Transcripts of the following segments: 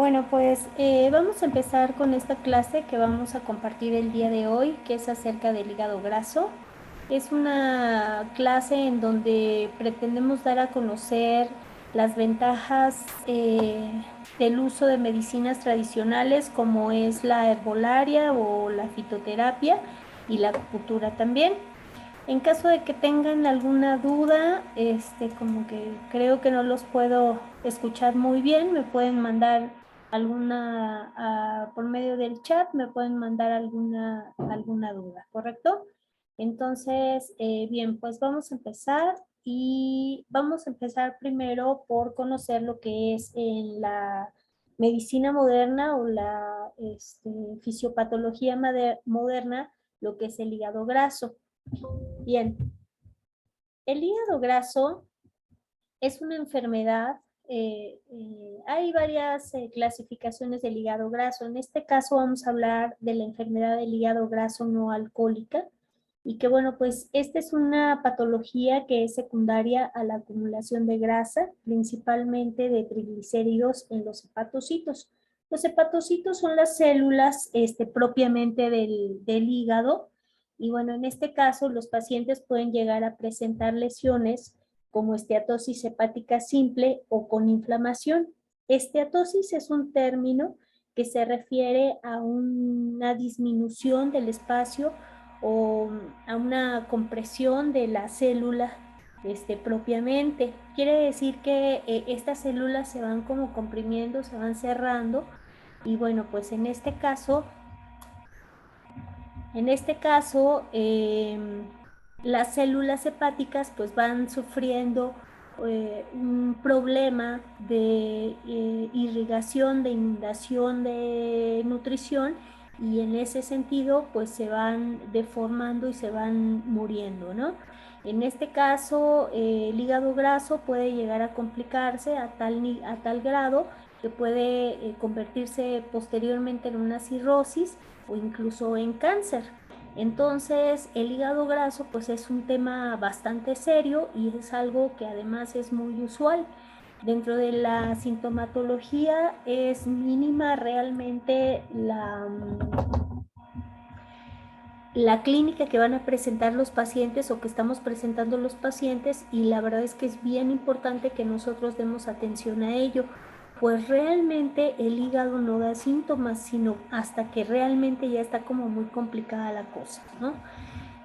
Bueno, pues vamos a empezar con esta clase que vamos a compartir el día de hoy, que es acerca del hígado graso. Es una clase en donde pretendemos dar a conocer las ventajas del uso de medicinas tradicionales como es la herbolaria o la fitoterapia y la acupuntura también. En caso de que tengan alguna duda, como que creo que no los puedo escuchar muy bien, me pueden mandar por medio del chat, me pueden mandar alguna duda, ¿correcto? Entonces, bien, pues vamos a empezar y vamos a empezar primero por conocer lo que es en la medicina moderna o la fisiopatología moderna, lo que es el hígado graso. Bien, el hígado graso es una enfermedad. Hay varias clasificaciones del hígado graso. En este caso vamos a hablar de la enfermedad del hígado graso no alcohólica y que bueno, pues esta es una patología que es secundaria a la acumulación de grasa, principalmente de triglicéridos en los hepatocitos. Los hepatocitos son las células propiamente del hígado y bueno, en este caso los pacientes pueden llegar a presentar lesiones como esteatosis hepática simple o con inflamación. Esteatosis es un término que se refiere a una disminución del espacio o a una compresión de la célula propiamente. Quiere decir que estas células se van como comprimiendo, se van cerrando y bueno, pues en este caso, las células hepáticas pues van sufriendo un problema de irrigación, de inundación de nutrición y en ese sentido pues se van deformando y se van muriendo, ¿no? En este caso, el hígado graso puede llegar a complicarse a tal grado que puede convertirse posteriormente en una cirrosis o incluso en cáncer. Entonces, el hígado graso pues es un tema bastante serio y es algo que además es muy usual. Dentro de la sintomatología es mínima realmente la clínica que van a presentar los pacientes o que estamos presentando los pacientes y la verdad es que es bien importante que nosotros demos atención a ello, pues realmente el hígado no da síntomas, sino hasta que realmente ya está como muy complicada la cosa, ¿no?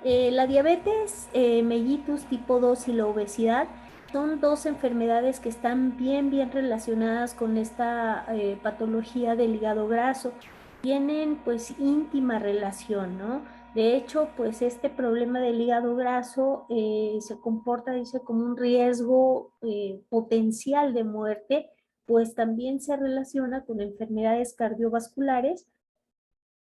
La diabetes mellitus tipo 2 y la obesidad son dos enfermedades que están bien relacionadas con esta patología del hígado graso. Tienen pues íntima relación, ¿no? De hecho, pues este problema del hígado graso se comporta, dice, como un riesgo potencial de muerte, pues también se relaciona con enfermedades cardiovasculares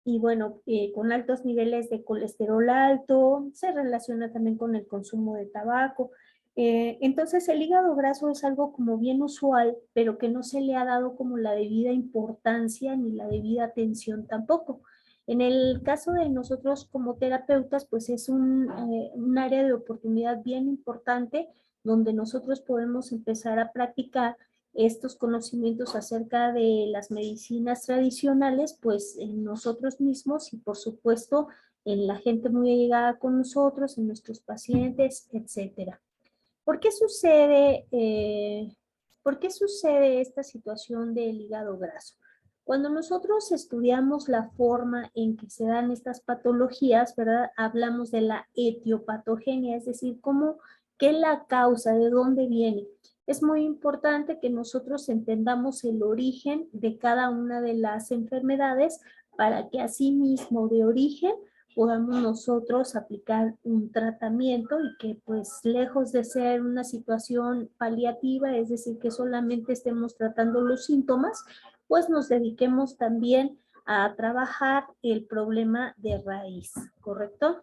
y bueno, con altos niveles de colesterol alto, se relaciona también con el consumo de tabaco. Entonces el hígado graso es algo como bien usual, pero que no se le ha dado como la debida importancia ni la debida atención tampoco. En el caso de nosotros como terapeutas, pues es un área de oportunidad bien importante donde nosotros podemos empezar a practicar estos conocimientos acerca de las medicinas tradicionales, pues en nosotros mismos y por supuesto en la gente muy allegada con nosotros, en nuestros pacientes, etcétera. ¿Por qué sucede esta situación del hígado graso? Cuando nosotros estudiamos la forma en que se dan estas patologías, ¿verdad? Hablamos de la etiopatogenia, es decir, qué es la causa, de dónde viene. Es muy importante que nosotros entendamos el origen de cada una de las enfermedades para que así mismo de origen podamos nosotros aplicar un tratamiento y que pues lejos de ser una situación paliativa, es decir, que solamente estemos tratando los síntomas, pues nos dediquemos también a trabajar el problema de raíz, ¿correcto?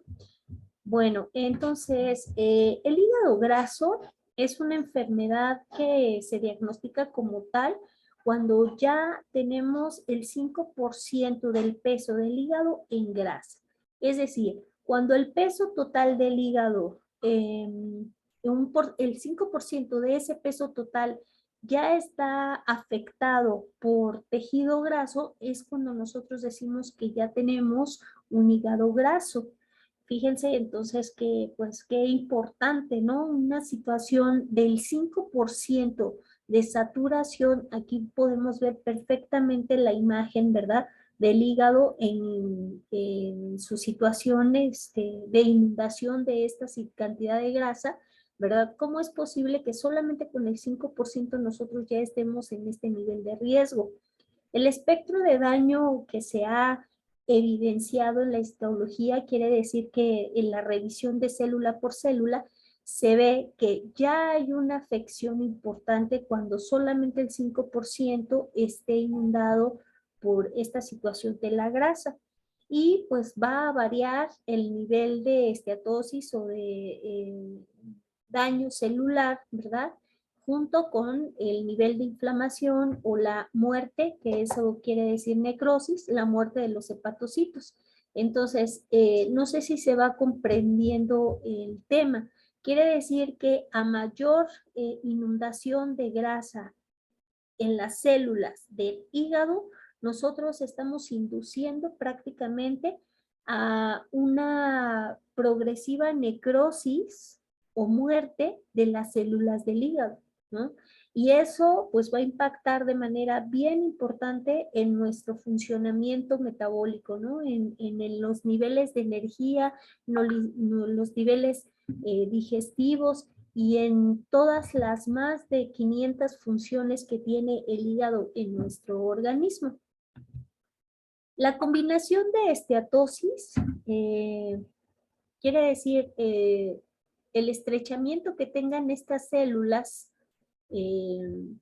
Bueno, entonces el hígado graso es una enfermedad que se diagnostica como tal cuando ya tenemos el 5% del peso del hígado en grasa. Es decir, cuando el peso total del hígado, el 5% de ese peso total ya está afectado por tejido graso, es cuando nosotros decimos que ya tenemos un hígado graso. Fíjense entonces que, pues, qué importante, ¿no? Una situación del 5% de saturación, aquí podemos ver perfectamente la imagen, ¿verdad? Del hígado en su situación de inundación de esta cantidad de grasa, ¿verdad? ¿Cómo es posible que solamente con el 5% nosotros ya estemos en este nivel de riesgo? El espectro de daño que se ha evidenciado en la histología quiere decir que en la revisión de célula por célula se ve que ya hay una afección importante cuando solamente el 5% esté inundado por esta situación de la grasa. Y pues va a variar el nivel de esteatosis o de daño celular, ¿verdad? Junto con el nivel de inflamación o la muerte, que eso quiere decir necrosis, la muerte de los hepatocitos. Entonces, no sé si se va comprendiendo el tema. Quiere decir que a mayor inundación de grasa en las células del hígado, nosotros estamos induciendo prácticamente a una progresiva necrosis o muerte de las células del hígado, ¿no? Y eso pues va a impactar de manera bien importante en nuestro funcionamiento metabólico, ¿no? En los niveles de energía, no, los niveles digestivos y en todas las más de 500 funciones que tiene el hígado en nuestro organismo. La combinación de esteatosis quiere decir el estrechamiento que tengan estas células del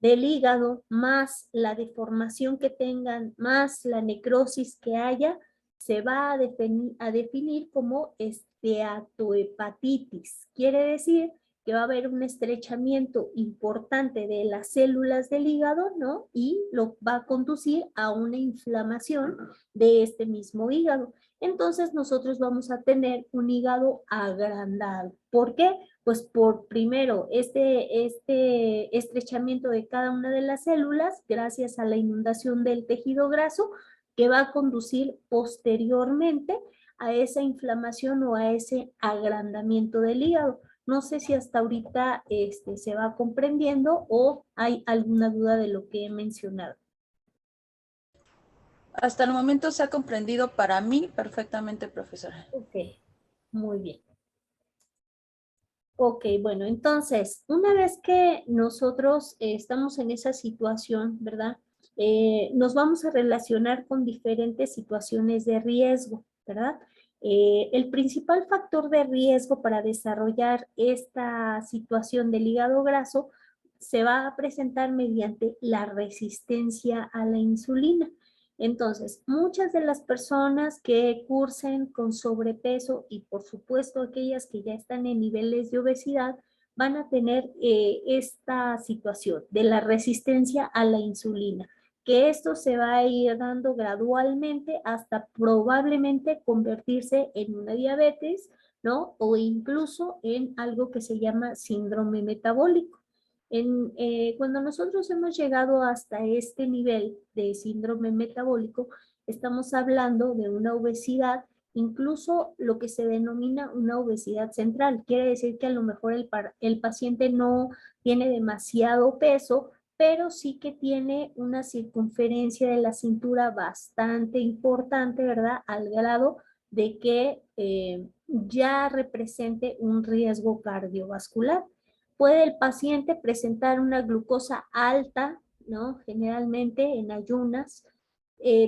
hígado, más la deformación que tengan, más la necrosis que haya, se va a definir como esteatohepatitis. Quiere decir que va a haber un estrechamiento importante de las células del hígado, ¿no? Y lo va a conducir a una inflamación de este mismo hígado. Entonces nosotros vamos a tener un hígado agrandado. ¿Por qué? Pues por primero este estrechamiento de cada una de las células gracias a la inundación del tejido graso que va a conducir posteriormente a esa inflamación o a ese agrandamiento del hígado. No sé si hasta ahorita se va comprendiendo o hay alguna duda de lo que he mencionado. Hasta el momento se ha comprendido para mí perfectamente, profesora. Ok, muy bien. Ok, bueno, entonces, una vez que nosotros estamos en esa situación, ¿verdad? Nos vamos a relacionar con diferentes situaciones de riesgo, ¿verdad? El principal factor de riesgo para desarrollar esta situación del hígado graso se va a presentar mediante la resistencia a la insulina. Entonces, muchas de las personas que cursen con sobrepeso y por supuesto aquellas que ya están en niveles de obesidad van a tener esta situación de la resistencia a la insulina, que esto se va a ir dando gradualmente hasta probablemente convertirse en una diabetes, ¿no? O incluso en algo que se llama síndrome metabólico. Cuando nosotros hemos llegado hasta este nivel de síndrome metabólico, estamos hablando de una obesidad, incluso lo que se denomina una obesidad central. Quiere decir que a lo mejor el paciente no tiene demasiado peso, pero sí que tiene una circunferencia de la cintura bastante importante, ¿verdad? Al grado de que ya represente un riesgo cardiovascular. Puede el paciente presentar una glucosa alta, ¿no? Generalmente en ayunas,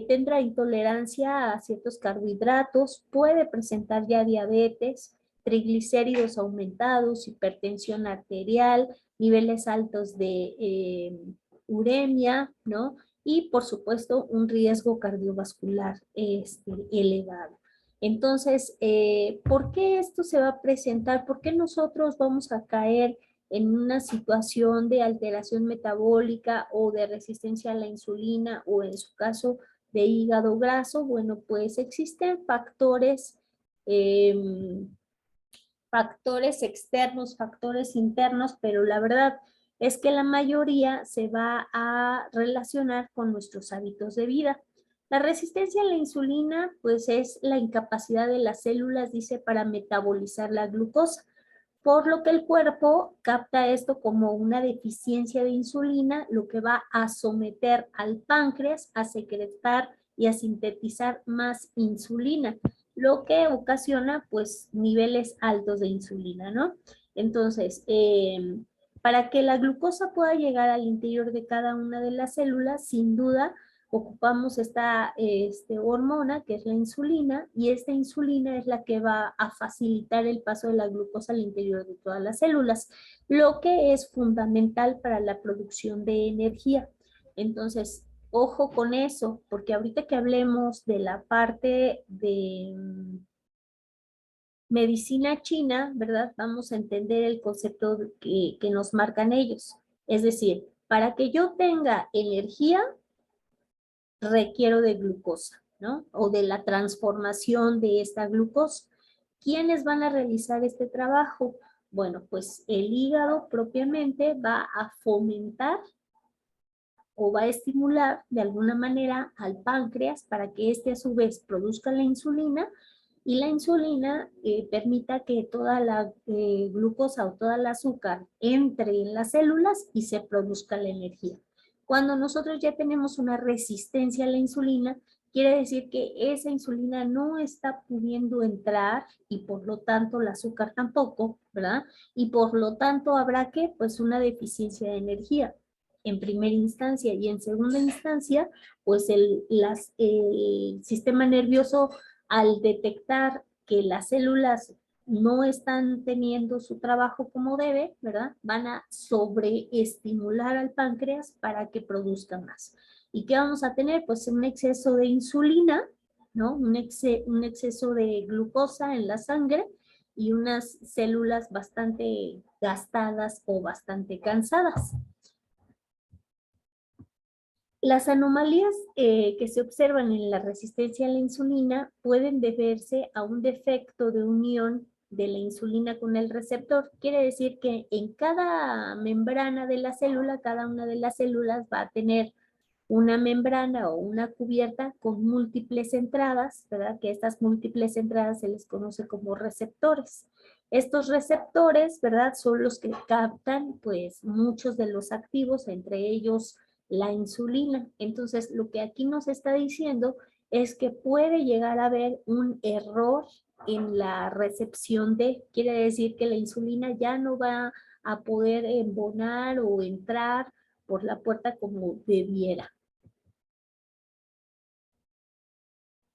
tendrá intolerancia a ciertos carbohidratos, puede presentar ya diabetes, triglicéridos aumentados, hipertensión arterial, niveles altos de uremia, ¿no? Y por supuesto un riesgo cardiovascular elevado. Entonces, ¿por qué esto se va a presentar? ¿Por qué nosotros vamos a caer en una situación de alteración metabólica o de resistencia a la insulina o en su caso de hígado graso? Bueno, pues existen factores externos, factores internos, pero la verdad es que la mayoría se va a relacionar con nuestros hábitos de vida. La resistencia a la insulina, pues es la incapacidad de las células, dice, para metabolizar la glucosa, por lo que el cuerpo capta esto como una deficiencia de insulina, lo que va a someter al páncreas a secretar y a sintetizar más insulina, lo que ocasiona pues niveles altos de insulina, ¿no? Entonces, para que la glucosa pueda llegar al interior de cada una de las células, sin duda, ocupamos esta hormona que es la insulina, y esta insulina es la que va a facilitar el paso de la glucosa al interior de todas las células, lo que es fundamental para la producción de energía. Entonces, ojo con eso, porque ahorita que hablemos de la parte de medicina china, ¿verdad? Vamos a entender el concepto que nos marcan ellos. Es decir, para que yo tenga energía, requiero de glucosa, ¿no? O de la transformación de esta glucosa. ¿Quiénes van a realizar este trabajo? Bueno, pues el hígado propiamente va a fomentar o va a estimular de alguna manera al páncreas para que éste a su vez produzca la insulina, y la insulina permita que toda la glucosa o toda el azúcar entre en las células y se produzca la energía. Cuando nosotros ya tenemos una resistencia a la insulina, quiere decir que esa insulina no está pudiendo entrar y por lo tanto el azúcar tampoco, ¿verdad? Y por lo tanto habrá que, pues, una deficiencia de energía en primera instancia, y en segunda instancia, pues el sistema nervioso, al detectar que las células no están teniendo su trabajo como debe, ¿verdad? Van a sobreestimular al páncreas para que produzca más. ¿Y qué vamos a tener? Pues un exceso de insulina, ¿no? Un exceso de glucosa en la sangre y unas células bastante gastadas o bastante cansadas. Las anomalías que se observan en la resistencia a la insulina pueden deberse a un defecto de unión de la insulina con el receptor. Quiere decir que en cada membrana de la célula, cada una de las células va a tener una membrana o una cubierta con múltiples entradas, ¿verdad? Que estas múltiples entradas se les conoce como receptores. Estos receptores, ¿verdad? Son los que captan, pues, muchos de los activos, entre ellos la insulina. Entonces, lo que aquí nos está diciendo es que puede llegar a haber un error en la recepción de, quiere decir que la insulina ya no va a poder embonar o entrar por la puerta como debiera.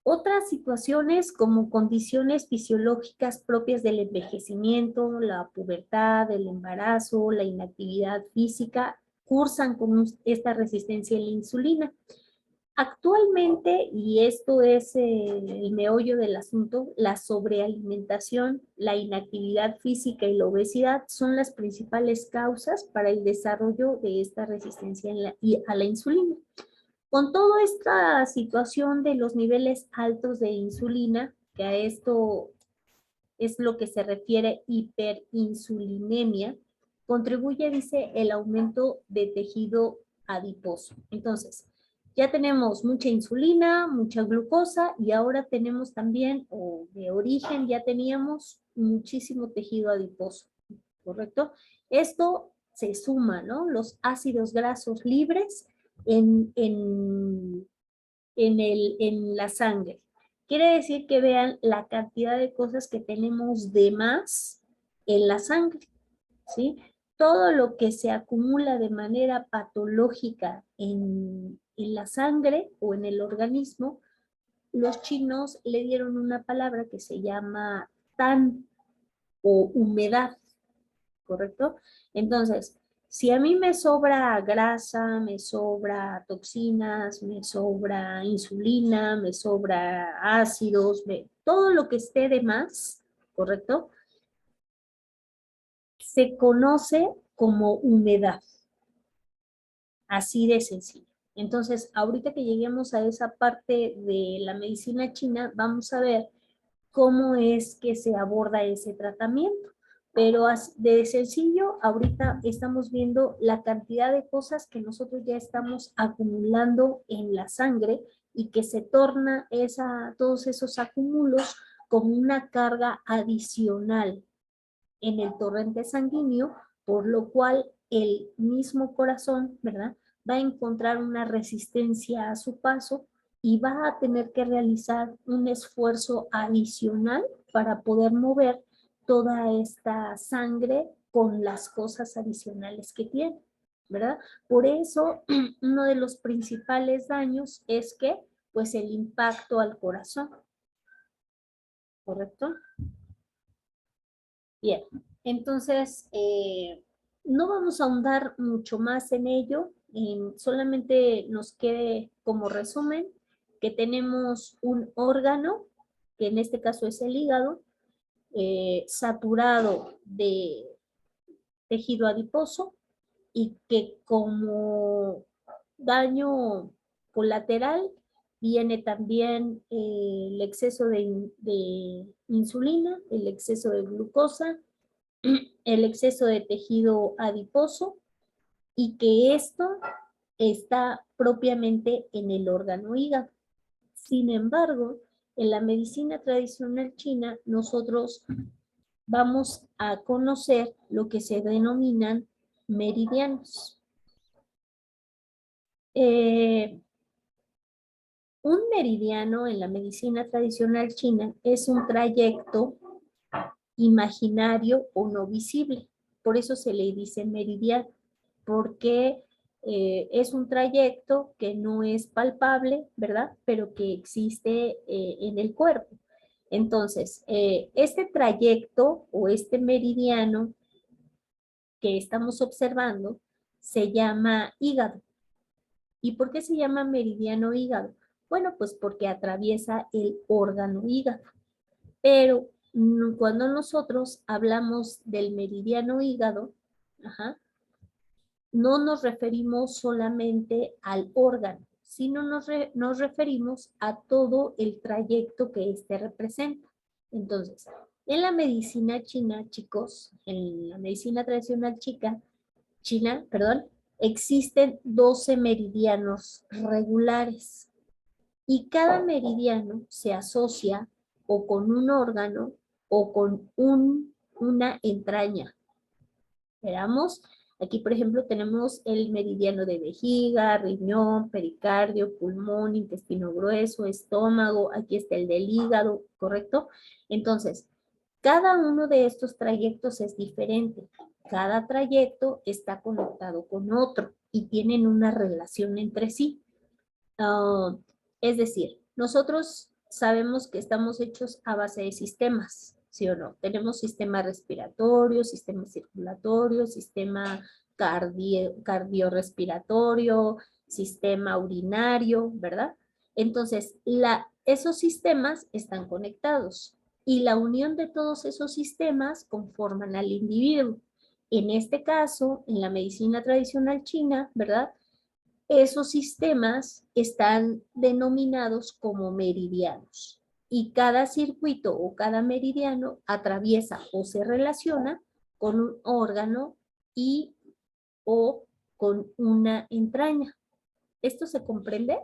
Otras situaciones como condiciones fisiológicas propias del envejecimiento, la pubertad, el embarazo, la inactividad física, cursan con esta resistencia a la insulina. Actualmente, y esto es el meollo del asunto, la sobrealimentación, la inactividad física y la obesidad son las principales causas para el desarrollo de esta resistencia a la insulina. Con toda esta situación de los niveles altos de insulina, que a esto es lo que se refiere hiperinsulinemia, contribuye, dice, el aumento de tejido adiposo. Entonces, ya tenemos mucha insulina, mucha glucosa, y ahora tenemos también, o de origen ya teníamos muchísimo tejido adiposo, ¿correcto? Esto se suma, ¿no? Los ácidos grasos libres en la sangre. Quiere decir que vean la cantidad de cosas que tenemos de más en la sangre, ¿sí? Todo lo que se acumula de manera patológica en la sangre o en el organismo, los chinos le dieron una palabra que se llama tan o humedad, ¿correcto? Entonces, si a mí me sobra grasa, me sobra toxinas, me sobra insulina, me sobra ácidos, todo lo que esté de más, ¿correcto? Se conoce como humedad. Así de sencillo. Entonces, ahorita que lleguemos a esa parte de la medicina china, vamos a ver cómo es que se aborda ese tratamiento. Pero de sencillo, ahorita estamos viendo la cantidad de cosas que nosotros ya estamos acumulando en la sangre y que se torna todos esos acúmulos como una carga adicional en el torrente sanguíneo, por lo cual el mismo corazón, ¿verdad? Va a encontrar una resistencia a su paso y va a tener que realizar un esfuerzo adicional para poder mover toda esta sangre con las cosas adicionales que tiene, ¿verdad? Por eso, uno de los principales daños es que, pues, el impacto al corazón, ¿correcto? Bien, entonces, no vamos a ahondar mucho más en ello, solamente nos quede como resumen que tenemos un órgano, que en este caso es el hígado, saturado de tejido adiposo y que como daño colateral viene también el exceso de insulina, el exceso de glucosa, el exceso de tejido adiposo y que esto está propiamente en el órgano hígado. Sin embargo, en la medicina tradicional china, nosotros vamos a conocer lo que se denominan meridianos. Un meridiano en la medicina tradicional china es un trayecto imaginario o no visible. Por eso se le dice meridiano, porque es un trayecto que no es palpable, ¿verdad? Pero que existe en el cuerpo. Entonces, este trayecto o este meridiano que estamos observando se llama hígado. ¿Y por qué se llama meridiano hígado? Bueno, pues porque atraviesa el órgano hígado. Pero cuando nosotros hablamos del meridiano hígado, ajá, no nos referimos solamente al órgano, sino nos referimos a todo el trayecto que éste representa. Entonces, en la medicina china, chicos, en la medicina tradicional china, perdón, existen 12 meridianos regulares y cada meridiano se asocia o con un órgano o con una entraña. Veamos, aquí por ejemplo tenemos el meridiano de vejiga, riñón, pericardio, pulmón, intestino grueso, estómago, aquí está el del hígado, ¿correcto? Entonces, cada uno de estos trayectos es diferente. Cada trayecto está conectado con otro y tienen una relación entre sí. Uh, es decir, nosotros sabemos que estamos hechos a base de sistemas, ¿sí o no? Tenemos sistema respiratorio, sistema circulatorio, sistema cardiorrespiratorio, sistema urinario, ¿verdad? Entonces, esos sistemas están conectados y la unión de todos esos sistemas conforman al individuo. En este caso, en la medicina tradicional china, ¿verdad? Esos sistemas están denominados como meridianos y cada circuito o cada meridiano atraviesa o se relaciona con un órgano y o con una entraña. ¿Esto se comprende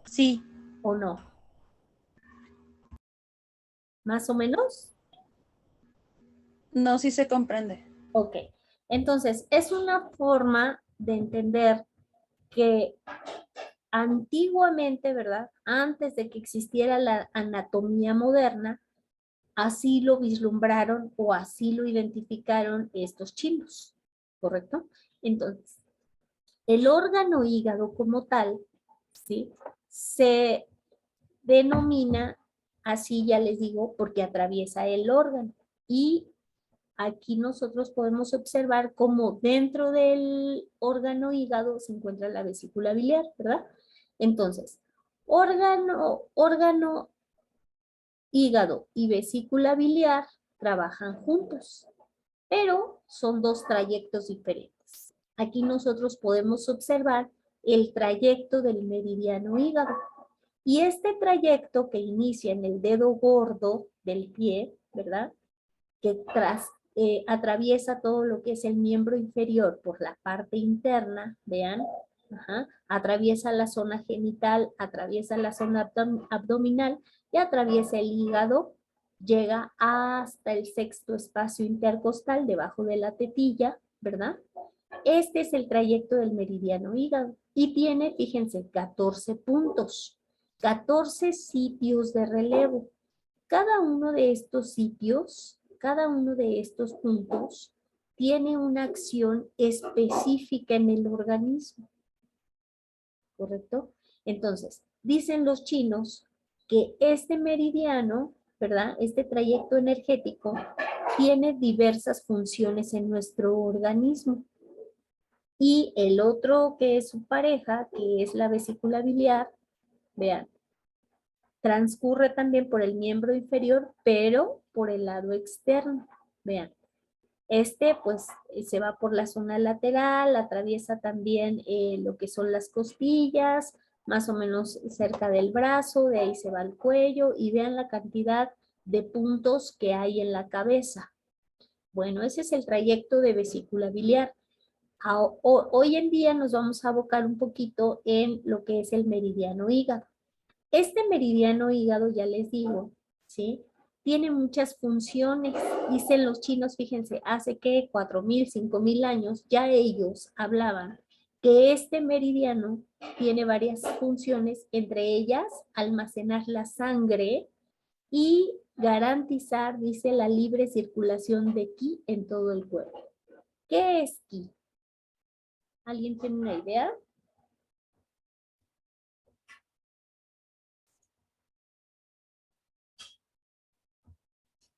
Sí, o no? ¿Más o menos? no, sí se comprende. Ok. Entonces, es una forma de entender que antiguamente, ¿verdad? Antes de que existiera la anatomía moderna, así lo vislumbraron o así lo identificaron estos chinos, ¿correcto? Entonces, el órgano hígado como tal, ¿sí? Se denomina, así ya les digo, porque atraviesa el órgano. Y aquí nosotros podemos observar cómo dentro del órgano hígado se encuentra la vesícula biliar, ¿verdad? Entonces, órgano hígado y vesícula biliar trabajan juntos, pero son dos trayectos diferentes. Aquí nosotros podemos observar el trayecto del meridiano hígado. Y este trayecto que inicia en el dedo gordo del pie, ¿verdad? Que atraviesa todo lo que es el miembro inferior por la parte interna, vean, ajá, atraviesa la zona genital, atraviesa la zona abdominal y atraviesa el hígado, llega hasta el sexto espacio intercostal debajo de la tetilla, ¿verdad? Este es el trayecto del meridiano hígado y tiene, fíjense, 14 puntos, 14 sitios de relevo. Cada uno de estos sitios, cada uno de estos puntos, tiene una acción específica en el organismo, ¿correcto? Entonces, dicen los chinos que este meridiano, ¿verdad? Este trayecto energético tiene diversas funciones en nuestro organismo. Y el otro que es su pareja, que es la vesícula biliar, vean, transcurre también por el miembro inferior, pero por el lado externo. Vean, este pues se va por la zona lateral, atraviesa también lo que son las costillas, más o menos cerca del brazo, de ahí se va al cuello y vean la cantidad de puntos que hay en la cabeza. Bueno, ese es el trayecto de vesícula biliar. Hoy en día nos vamos a abocar un poquito en lo que es el meridiano hígado. Este meridiano hígado, ya les digo, ¿sí? Tiene muchas funciones. Dicen los chinos, fíjense, hace que 4.000, 5.000 años, ya ellos hablaban que este meridiano tiene varias funciones, entre ellas almacenar la sangre y garantizar, dice, la libre circulación de ki en todo el cuerpo. ¿Qué es ki? ¿Alguien tiene una idea?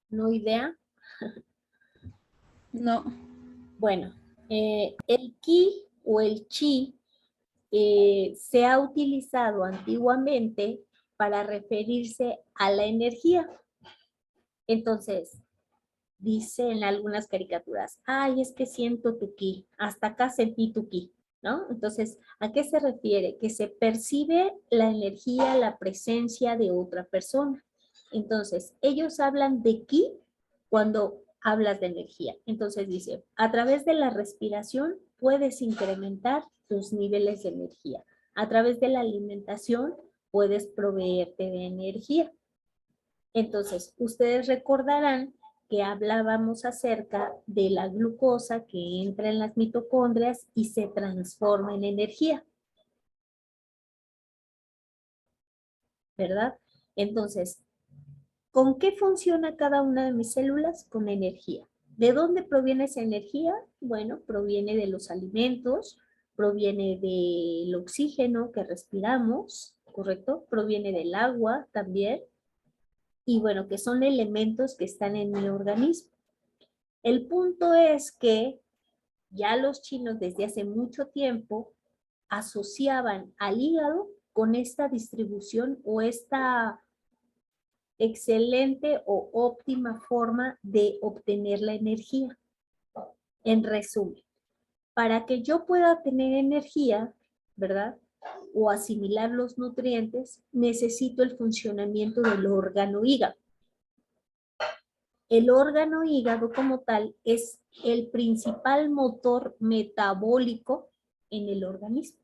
¿No idea? No. Bueno, el ki o el chi se ha utilizado antiguamente para referirse a la energía. Entonces, dice en algunas caricaturas, ay, es que siento tu ki, hasta acá sentí tu ki, ¿no? Entonces, ¿a qué se refiere? Que se percibe la energía, la presencia de otra persona. Entonces, ellos hablan de ki cuando hablas de energía. Entonces dice, a través de la respiración puedes incrementar tus niveles de energía. A través de la alimentación puedes proveerte de energía. Entonces, ustedes recordarán que hablábamos acerca de la glucosa que entra en las mitocondrias y se transforma en energía, ¿verdad? Entonces, ¿con qué funciona cada una de mis células? Con energía. ¿De dónde proviene esa energía? Bueno, proviene de los alimentos, proviene del oxígeno que respiramos, ¿correcto? Proviene del agua también, y bueno, que son elementos que están en mi organismo. El punto es que ya los chinos desde hace mucho tiempo asociaban al hígado con esta distribución o esta excelente o óptima forma de obtener la energía. En resumen, para que yo pueda tener energía, ¿verdad? O asimilar los nutrientes, necesito el funcionamiento del órgano hígado. El órgano hígado como tal es el principal motor metabólico en el organismo.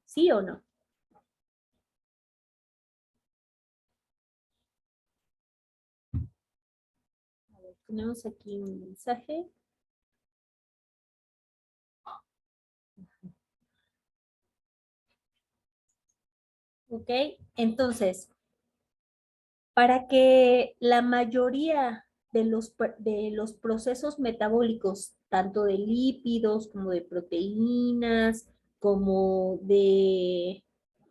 ¿Sí o no? A ver, tenemos aquí un mensaje. Ok, entonces, para que la mayoría de los procesos metabólicos, tanto de lípidos como de proteínas, como de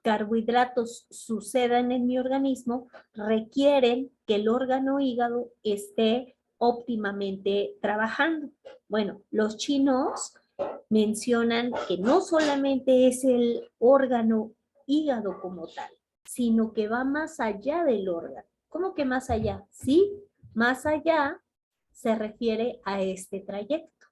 carbohidratos, sucedan en mi organismo, requieren que el órgano hígado esté óptimamente trabajando. Bueno, los chinos mencionan que no solamente es el órgano hígado como tal, sino que va más allá del órgano. ¿Cómo que más allá? Sí, más allá se refiere a este trayecto,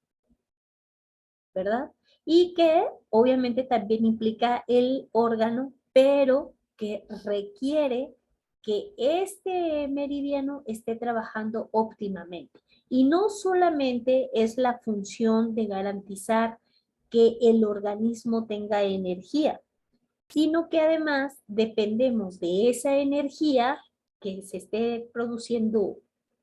¿verdad? Y que obviamente también implica el órgano, pero porque requiere que este meridiano esté trabajando óptimamente. Y no solamente es la función de garantizar que el organismo tenga energía, sino que además dependemos de esa energía que se esté produciendo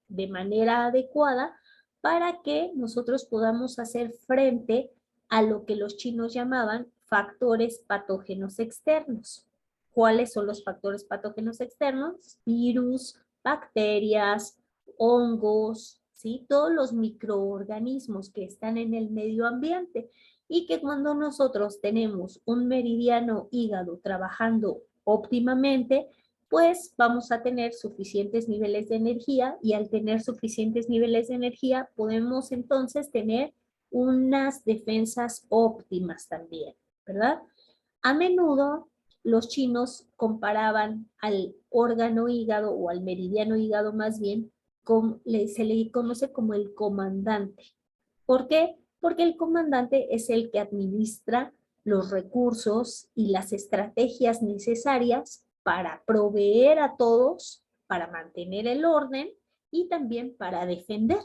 de manera adecuada para que nosotros podamos hacer frente a lo que los chinos llamaban factores patógenos externos. ¿Cuáles son los factores patógenos externos? Virus, bacterias, hongos, ¿sí? Todos los microorganismos que están en el medio ambiente y que cuando nosotros tenemos un meridiano hígado trabajando óptimamente, pues vamos a tener suficientes niveles de energía y al tener suficientes niveles de energía podemos entonces tener unas defensas óptimas también, ¿verdad? A menudo los chinos comparaban al órgano hígado o al meridiano hígado más bien, se le conoce como el comandante. ¿Por qué? Porque el comandante es el que administra los recursos y las estrategias necesarias para proveer a todos, para mantener el orden y también para defender,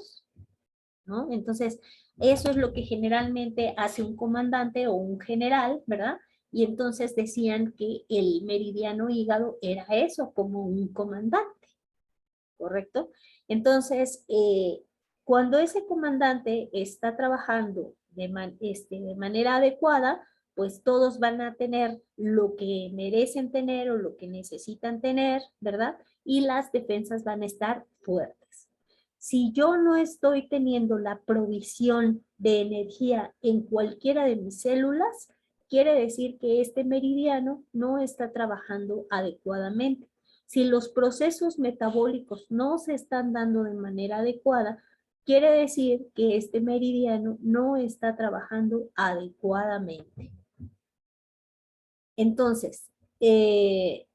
¿no? Entonces, eso es lo que generalmente hace un comandante o un general, ¿verdad? Y entonces decían que el meridiano hígado era eso, como un comandante, ¿correcto? Entonces, cuando ese comandante está trabajando de manera adecuada, pues todos van a tener lo que merecen tener o lo que necesitan tener, ¿verdad? Y las defensas van a estar fuertes. Si yo no estoy teniendo la provisión de energía en cualquiera de mis células, quiere decir que este meridiano no está trabajando adecuadamente. Si los procesos metabólicos no se están dando de manera adecuada, quiere decir que este meridiano no está trabajando adecuadamente. Entonces, en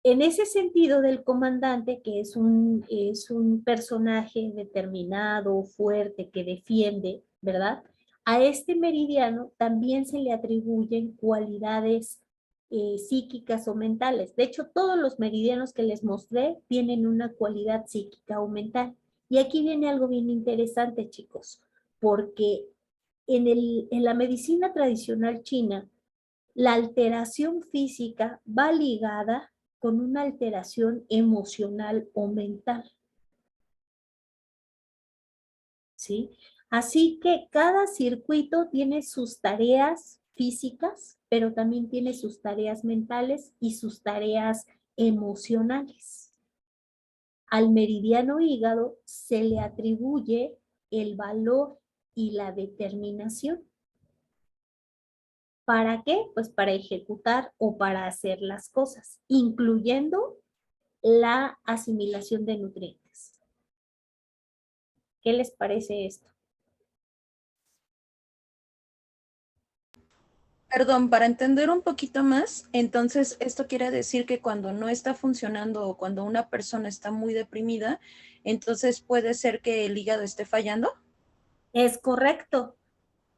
ese sentido del comandante, que es un personaje determinado, fuerte, que defiende, ¿verdad? A este meridiano también se le atribuyen cualidades psíquicas o mentales. De hecho, todos los meridianos que les mostré tienen una cualidad psíquica o mental. Y aquí viene algo bien interesante, chicos, porque en la medicina tradicional china, la alteración física va ligada con una alteración emocional o mental, ¿sí? Así que cada circuito tiene sus tareas físicas, pero también tiene sus tareas mentales y sus tareas emocionales. Al meridiano hígado se le atribuye el valor y la determinación. ¿Para qué? Pues para ejecutar o para hacer las cosas, incluyendo la asimilación de nutrientes. ¿Qué les parece esto? Perdón, para entender un poquito más, entonces esto quiere decir que cuando no está funcionando o cuando una persona está muy deprimida, entonces puede ser que el hígado esté fallando. Es correcto.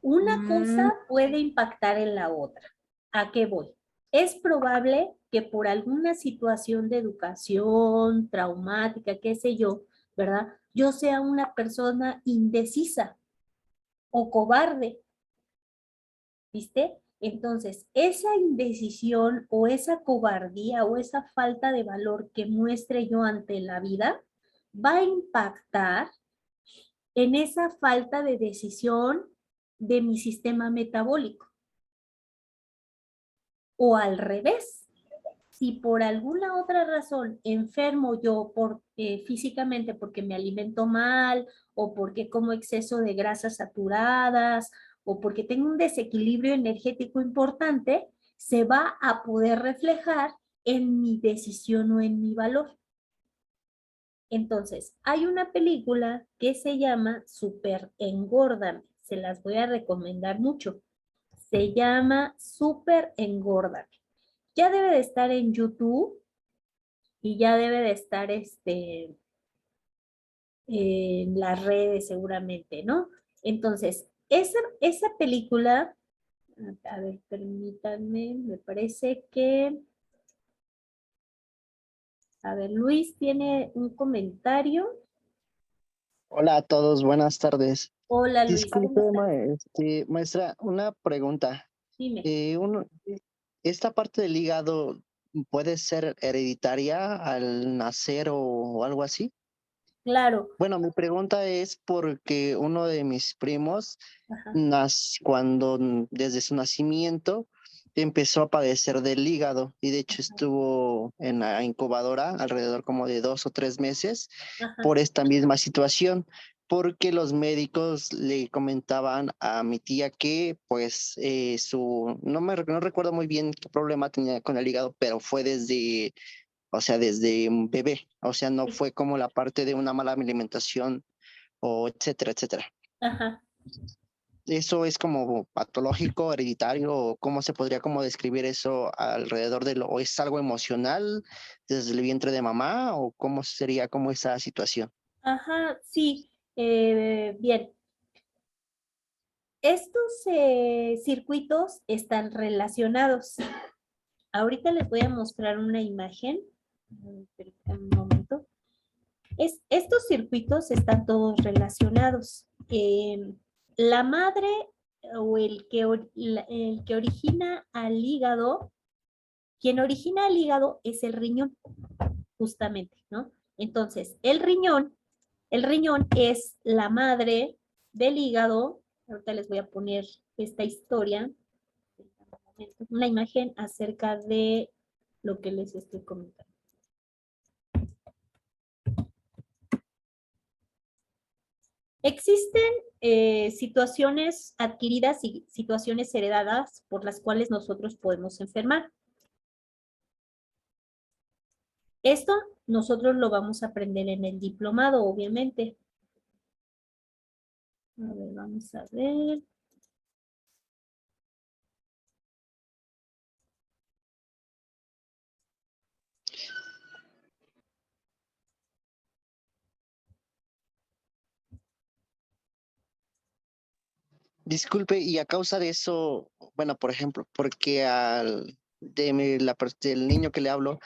Una cosa Mm, puede impactar en la otra. ¿A qué voy? Es probable que por alguna situación de educación traumática, qué sé yo, ¿verdad? Yo sea una persona indecisa o cobarde, ¿viste? Entonces, esa indecisión o esa cobardía o esa falta de valor que muestre yo ante la vida va a impactar en esa falta de decisión de mi sistema metabólico. O al revés, si por alguna otra razón enfermo yo físicamente porque me alimento mal o porque como exceso de grasas saturadas o porque tengo un desequilibrio energético importante, se va a poder reflejar en mi decisión o en mi valor. Entonces, hay una película que se llama Super Engórdame. Se las voy a recomendar mucho. Se llama Super Engórdame. Ya debe de estar en YouTube y ya debe de estar en las redes seguramente, ¿no? Entonces, esa película A ver, permítanme, me parece que... A ver, Luis tiene un comentario. Hola a todos, buenas tardes. Hola Luis, ¿cómo Disculpe, estás? maestra, una pregunta. Dime. ¿Esta parte del hígado puede ser hereditaria al nacer o algo así? Claro. Bueno, mi pregunta es porque uno de mis primos, Ajá, desde su nacimiento, empezó a padecer del hígado y de hecho estuvo en la incubadora alrededor como de 2 o 3 meses ajá, por esta misma situación, porque los médicos le comentaban a mi tía que pues no recuerdo muy bien qué problema tenía con el hígado, pero fue desde un bebé, o sea, no sí, fue como la parte de una mala alimentación o etcétera, etcétera. ajá. ¿Eso es como patológico, hereditario, o cómo se podría como describir eso alrededor o es algo emocional desde el vientre de mamá, o cómo sería como esa situación? Ajá, sí. Bien. Estos circuitos están relacionados. Ahorita les voy a mostrar una imagen. Permítanme un momento. Estos circuitos están todos relacionados. La madre o el que origina al hígado, quien origina el hígado es el riñón, justamente, ¿no? Entonces, el riñón es la madre del hígado. Ahorita les voy a poner esta historia, una imagen acerca de lo que les estoy comentando. Existen situaciones adquiridas y situaciones heredadas por las cuales nosotros podemos enfermar. Esto nosotros lo vamos a aprender en el diplomado, obviamente. A ver, vamos a ver. Disculpe, y a causa de eso, bueno, por ejemplo, porque del niño que le hablo,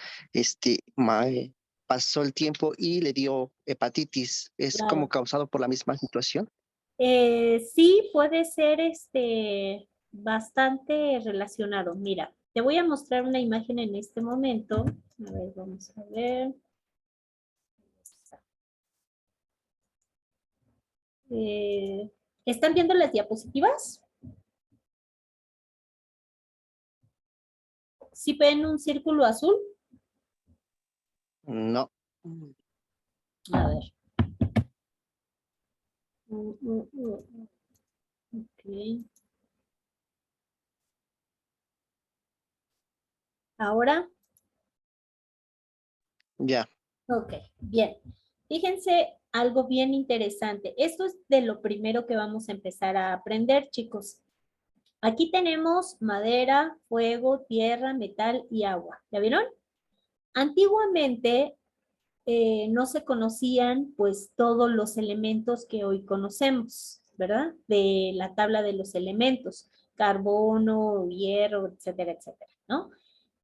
pasó el tiempo y le dio hepatitis, ¿es como Claro. causado por la misma situación? Sí, puede ser bastante relacionado. Mira, te voy a mostrar una imagen en este momento. A ver, vamos a ver. Eh, ¿Están viendo las diapositivas? ¿Sí ven un círculo azul? No. A ver. Ok. Ahora, Ya. ok, bien. Fíjense algo bien interesante. Esto es de lo primero que vamos a empezar a aprender, chicos. Aquí tenemos madera, fuego, tierra, metal y agua. ¿Ya vieron? Antiguamente no se conocían pues todos los elementos que hoy conocemos, ¿verdad? De la tabla de los elementos, carbono, hierro, etcétera, etcétera, ¿no?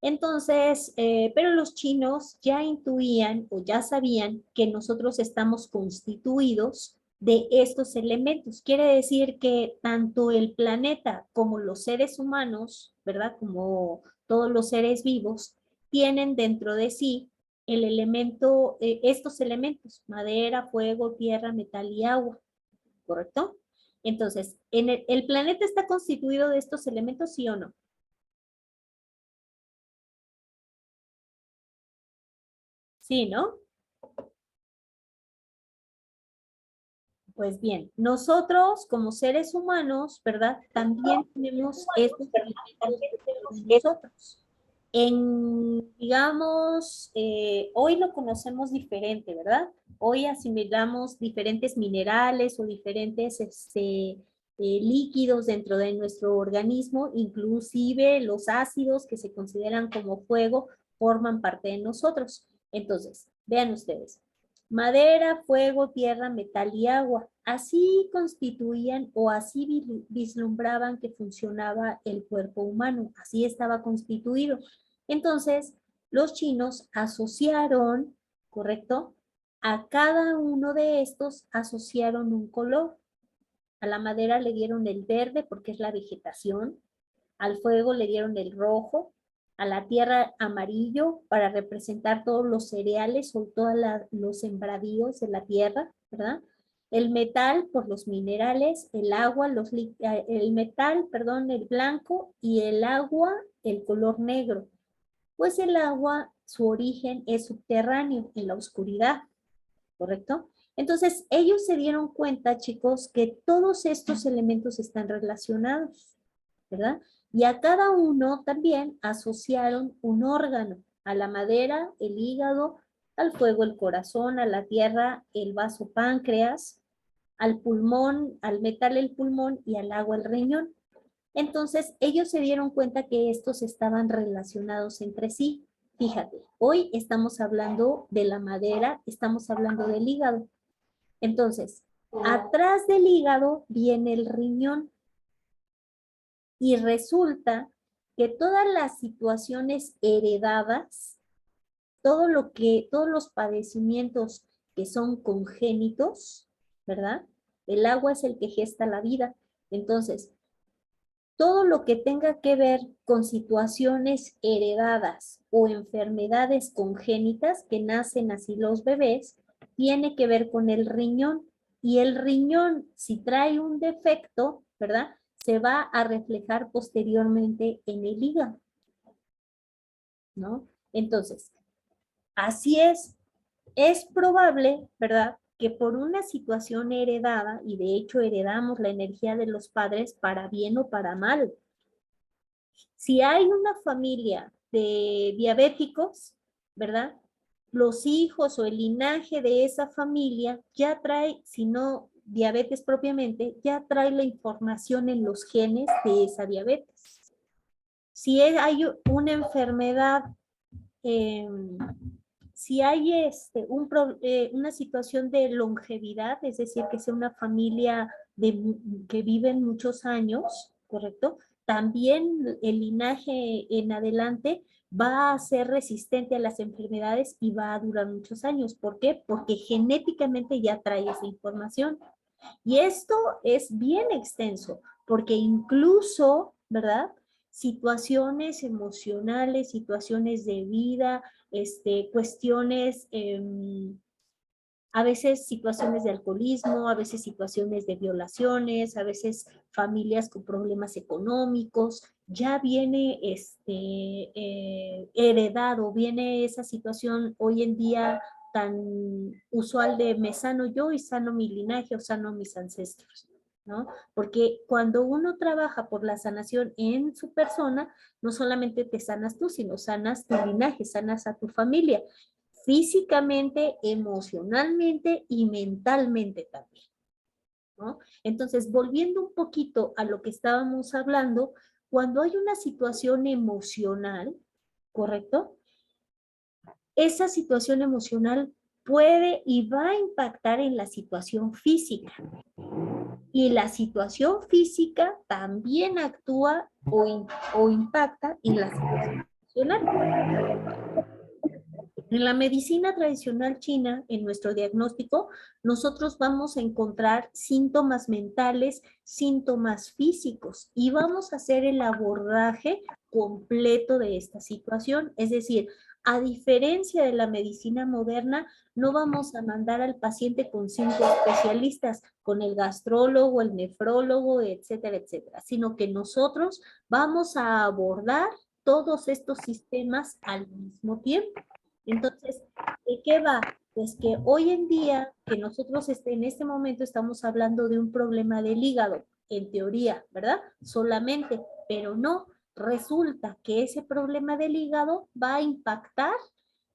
Entonces, pero los chinos ya intuían o ya sabían que nosotros estamos constituidos de estos elementos. Quiere decir que tanto el planeta como los seres humanos, ¿verdad? Como todos los seres vivos, tienen dentro de sí el elemento, estos elementos, madera, fuego, tierra, metal y agua, ¿correcto? Entonces, ¿el planeta está constituido de estos elementos, sí o no? Sí, ¿no? Pues bien, nosotros como seres humanos, ¿verdad? También tenemos estos elementos dentro de nosotros. Digamos, hoy lo conocemos diferente, ¿verdad? Hoy asimilamos diferentes minerales o diferentes líquidos dentro de nuestro organismo, inclusive los ácidos que se consideran como fuego forman parte de nosotros. Entonces, vean ustedes, Madera, fuego, tierra, metal y agua. Así constituían o así vislumbraban que funcionaba el cuerpo humano. Así estaba constituido. Entonces, los chinos asociaron, ¿correcto? A cada uno de estos asociaron un color. A la madera le dieron el verde porque es la vegetación. Al fuego le dieron el rojo, a la tierra amarillo para representar todos los cereales o todos los sembradíos de la tierra, ¿verdad? El metal por los minerales, el agua, el metal, perdón, el blanco y el agua, el color negro. Pues el agua, su origen es subterráneo, en la oscuridad, ¿correcto? Entonces, ellos se dieron cuenta, chicos, que todos estos elementos están relacionados, ¿verdad? Y a cada uno también asociaron un órgano, a la madera, el hígado, al fuego, el corazón, a la tierra, el vaso páncreas, al pulmón, al metal, el pulmón y al agua, el riñón. Entonces, ellos se dieron cuenta que estos estaban relacionados entre sí. Fíjate, hoy estamos hablando de la madera, estamos hablando del hígado. Entonces, atrás del hígado viene el riñón. Y resulta que todas las situaciones heredadas, todos los padecimientos que son congénitos, ¿verdad? El agua es el que gesta la vida. Entonces, todo lo que tenga que ver con situaciones heredadas o enfermedades congénitas que nacen así los bebés, tiene que ver con el riñón. Y el riñón, si trae un defecto, ¿verdad? Se va a reflejar posteriormente en el hígado, ¿no? Entonces, así es probable, ¿verdad? Que por una situación heredada, y de hecho heredamos la energía de los padres para bien o para mal. Si hay una familia de diabéticos, ¿verdad? Los hijos o el linaje de esa familia ya trae, si no diabetes propiamente, ya trae la información en los genes de esa diabetes. Si hay una enfermedad, si hay una situación de longevidad, es decir, que sea una familia que viven muchos años, ¿correcto? También el linaje en adelante va a ser resistente a las enfermedades y va a durar muchos años. ¿Por qué? Porque genéticamente ya trae esa información. Y esto es bien extenso, porque incluso, ¿verdad? Situaciones emocionales, situaciones de vida, cuestiones, a veces situaciones de alcoholismo, a veces situaciones de violaciones, a veces familias con problemas económicos, ya viene heredado, viene esa situación hoy en día tan usual de me sano yo y sano mi linaje o sano mis ancestros, ¿no? Porque cuando uno trabaja por la sanación en su persona, no solamente te sanas tú, sino sanas tu linaje, sanas a tu familia, físicamente, emocionalmente y mentalmente también, ¿no? Entonces, volviendo un poquito a lo que estábamos hablando, cuando hay una situación emocional, ¿correcto? Esa situación emocional puede y va a impactar en la situación física. Y la situación física también actúa o impacta en la situación emocional. En la medicina tradicional china, en nuestro diagnóstico, nosotros vamos a encontrar síntomas mentales, síntomas físicos y vamos a hacer el abordaje completo de esta situación. Es decir, a diferencia de la medicina moderna, no vamos a mandar al paciente con 5 especialistas, con el gastrólogo, el nefrólogo, etcétera, etcétera, sino que nosotros vamos a abordar todos estos sistemas al mismo tiempo. Entonces, ¿de qué va? Pues que hoy en día, que nosotros en este momento estamos hablando de un problema del hígado, en teoría, ¿verdad? Solamente, pero no, resulta que ese problema del hígado va a impactar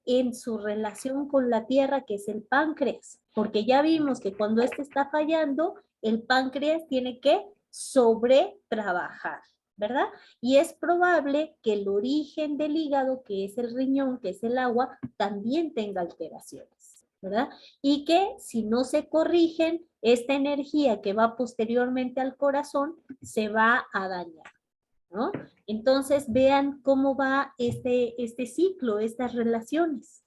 en su relación con la tierra, que es el páncreas, porque ya vimos que cuando este está fallando, el páncreas tiene que sobretrabajar, ¿verdad? Y es probable que el origen del hígado, que es el riñón, que es el agua, también tenga alteraciones. ¿verdad? Y que si no se corrigen, esta energía que va posteriormente al corazón se va a dañar, ¿no? Entonces vean cómo va este ciclo, estas relaciones,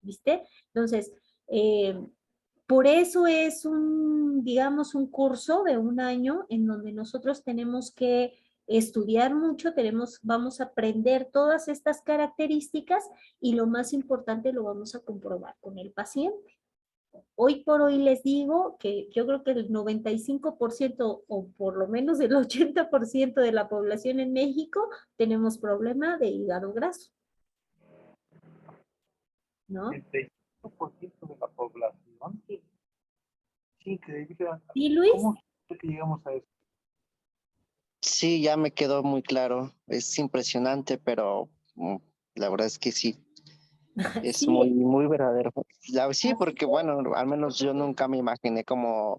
¿viste? Entonces, por eso es digamos, un curso de un año en donde nosotros tenemos que estudiar mucho, vamos a aprender todas estas características y lo más importante lo vamos a comprobar con el paciente. Hoy por hoy les digo que yo creo que el 95% o por lo menos el 80% de la población en México tenemos problema de hígado graso, ¿no? El 35% de la población. Sí. Sí, increíble. ¿Sí, Luis? ¿Cómo fue que llegamos a eso? Sí, ya me quedó muy claro. Es impresionante, pero la verdad es que sí, es Sí, muy verdadero. Sí, porque bueno, al menos yo nunca me imaginé como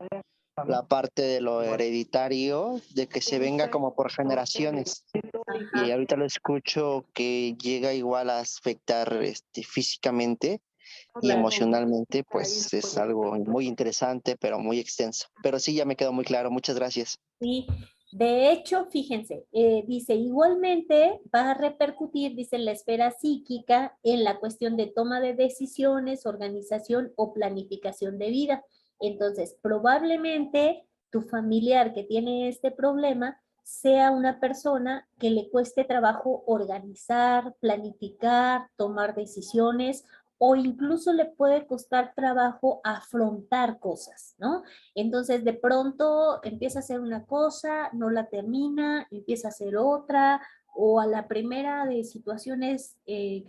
la parte de lo hereditario, de que se venga como por generaciones. Y ajá. ahorita lo escucho que llega igual a afectar físicamente y emocionalmente, pues es algo muy interesante, pero muy extenso. Pero sí, ya me quedó muy claro. Muchas gracias. Sí, de hecho, fíjense, dice, igualmente va a repercutir, dice, en la esfera psíquica en la cuestión de toma de decisiones, organización o planificación de vida. Entonces, probablemente tu familiar que tiene este problema sea una persona que le cueste trabajo organizar, planificar, tomar decisiones o incluso le puede costar trabajo afrontar cosas, ¿no? Entonces, de pronto empieza a hacer una cosa, no la termina, empieza a hacer otra, o a la primera de situaciones que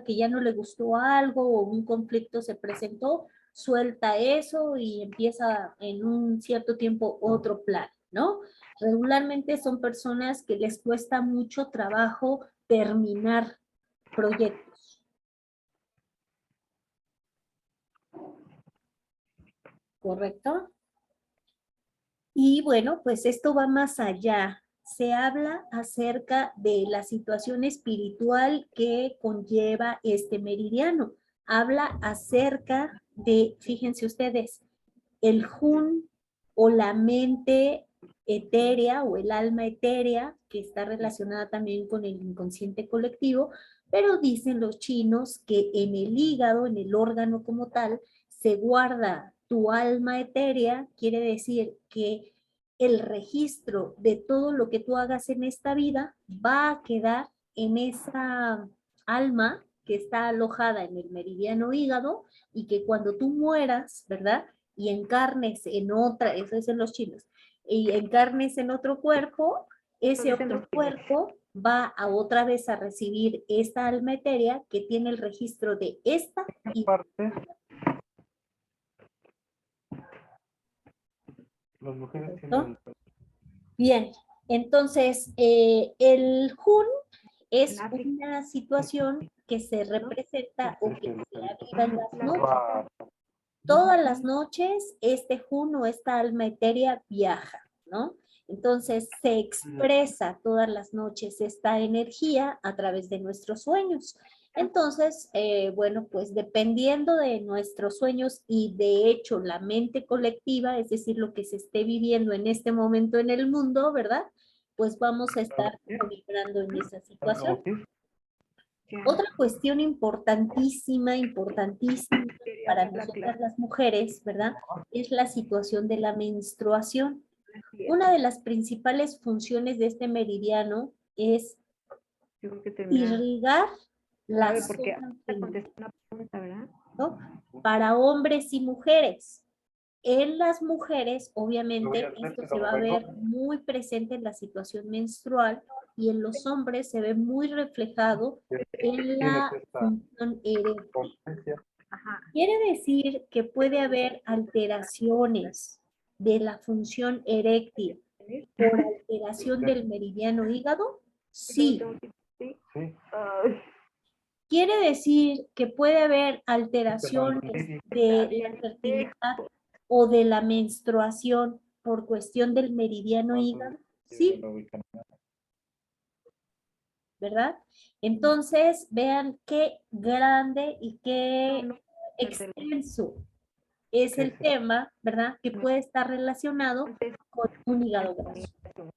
ya no le gustó algo o un conflicto se presentó, suelta eso y empieza en un cierto tiempo otro plan, ¿no? Regularmente son personas que les cuesta mucho trabajo terminar proyectos. ¿Correcto? Y bueno, pues esto va más allá. Se habla acerca de la situación espiritual que conlleva este meridiano. Habla acerca de, fíjense ustedes, el Jun o la mente etérea o el alma etérea, que está relacionada también con el inconsciente colectivo, pero dicen los chinos que en el hígado, en el órgano como tal, se guarda tu alma etérea, quiere decir que el registro de todo lo que tú hagas en esta vida va a quedar en esa alma que está alojada en el meridiano hígado y que cuando tú mueras, ¿verdad? Y encarnes en otra, eso es en los chinos, y encarnes en otro cuerpo, ese otro cuerpo va a otra vez a recibir esta alma etérea que tiene el registro de esta y Parte, las mujeres tienen... bien. Entonces, el Jun es una situación que se representa o que se aviva en las noches. Todas las noches este Jun o esta alma etérea viaja, ¿no? Entonces se expresa todas las noches esta energía a través de nuestros sueños. Entonces, bueno, pues dependiendo de nuestros sueños y de hecho la mente colectiva, es decir, lo que se esté viviendo en este momento en el mundo, ¿verdad? Pues vamos a estar vibrando en esa situación. Otra cuestión importantísima, importantísima para nosotras las mujeres, ¿verdad? Es la situación de la menstruación. Una de las principales funciones de este meridiano es irrigar la zona femenina, ¿no? Para hombres y mujeres. En las mujeres, obviamente, esto se va a ver muy presente en la situación menstrual y en los hombres se ve muy reflejado en la función eréctil. Quiere decir que puede haber alteraciones de la función eréctil por alteración del meridiano hígado. Sí. Quiere decir que puede haber alteraciones de la fertilidad o de la menstruación por cuestión del meridiano hígado. Sí, ¿verdad? Entonces, vean qué grande y qué extenso es el tema, ¿verdad? Que puede estar relacionado con un hígado graso.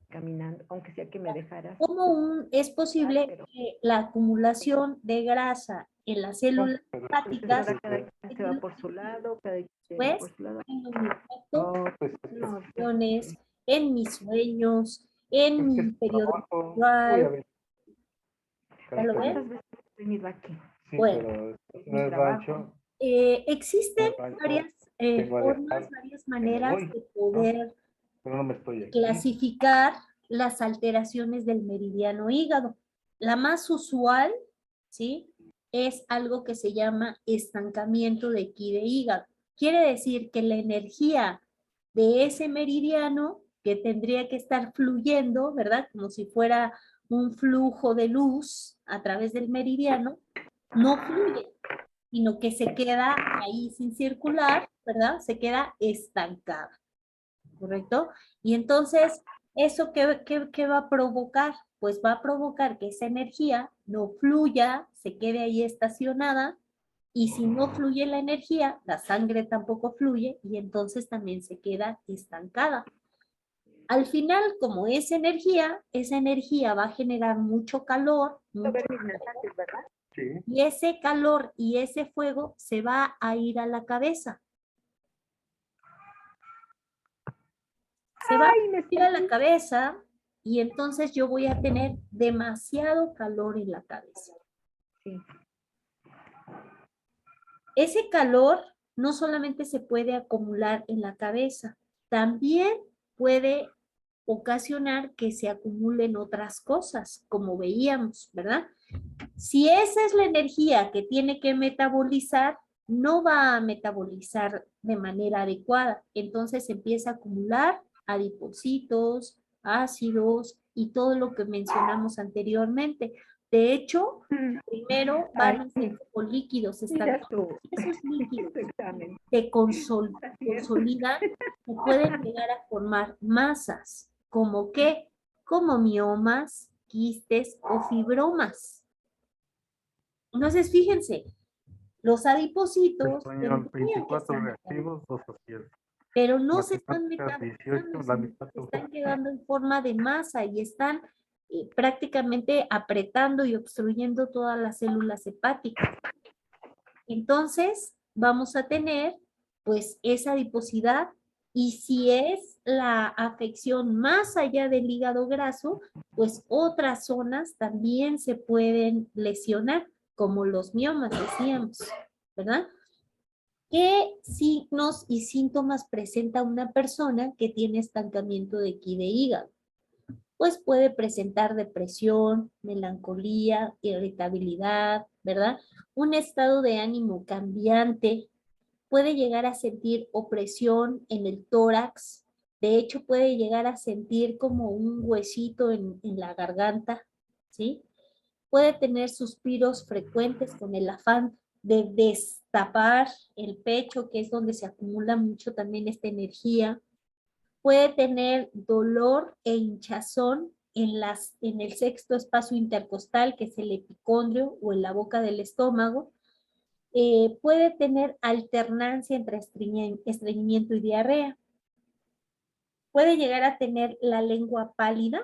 Caminando, aunque sea que me dejaras. ¿Cómo es posible que la acumulación de grasa en las células hepáticas Cada quien se va por su lado, cada quien pues por su lado. tenga un impacto No, pues en mis emociones, en mis sueños, en mi periodo trabajo. Uy, menstrual? a ver. ¿Ya lo ven? ¿Cuántas veces he venido aquí? Sí, Bueno. pero Es no mi es trabajo. rancho. Existen No, rancho, varias tengo a formas, dejar varias que me maneras voy, de poder pero no me estoy aquí. clasificar las alteraciones del meridiano hígado. La más usual, ¿sí? Es algo que se llama estancamiento de ki de hígado. Quiere decir que la energía de ese meridiano que tendría que estar fluyendo, ¿verdad? Como si fuera un flujo de luz a través del meridiano, no fluye, sino que se queda ahí sin circular, ¿verdad? Se queda estancada, ¿correcto? Y entonces, ¿eso qué va a provocar? Pues va a provocar que esa energía no fluya, se quede ahí estacionada, y si no fluye la energía, la sangre tampoco fluye, y entonces también se queda estancada. Al final, como es energía, esa energía va a generar mucho calor, Sí. y ese calor y ese fuego se va a ir a la cabeza. Se va a ir a la cabeza y entonces yo voy a tener demasiado calor en la cabeza. Sí. Ese calor no solamente se puede acumular en la cabeza, también puede ocasionar que se acumulen otras cosas, como veíamos, ¿verdad? Si esa es la energía que tiene que metabolizar, no va a metabolizar de manera adecuada. Entonces empieza a acumular adipocitos, ácidos y todo lo que mencionamos anteriormente. De hecho, primero van a ser como líquidos, Mira tú. esos líquidos Tu examen. se consolidan y pueden llegar a formar masas, como qué, como miomas, quistes o fibromas. Entonces, fíjense, los adipocitos Español, tendrían que 24 estar reactivos, 2 activos. pero no se están Matemáticas, metabolizando, 18, la sino mitad que están quedando en forma de masa y están prácticamente apretando y obstruyendo todas las células hepáticas. Entonces, vamos a tener pues esa adiposidad, y si es la afección más allá del hígado graso, pues otras zonas también se pueden lesionar, como los miomas, decíamos, ¿verdad? ¿Qué signos y síntomas presenta una persona que tiene estancamiento de ki de hígado? Pues puede presentar depresión, melancolía, irritabilidad, ¿verdad? Un estado de ánimo cambiante, puede llegar a sentir opresión en el tórax, de hecho puede llegar a sentir como un huesito en la garganta, ¿sí? Puede tener suspiros frecuentes con el afán de destapar el pecho, que es donde se acumula mucho también esta energía. Puede tener dolor e hinchazón en el sexto espacio intercostal, que es el epicondrio, o en la boca del estómago. Puede tener alternancia entre estreñimiento y diarrea. Puede llegar a tener la lengua pálida.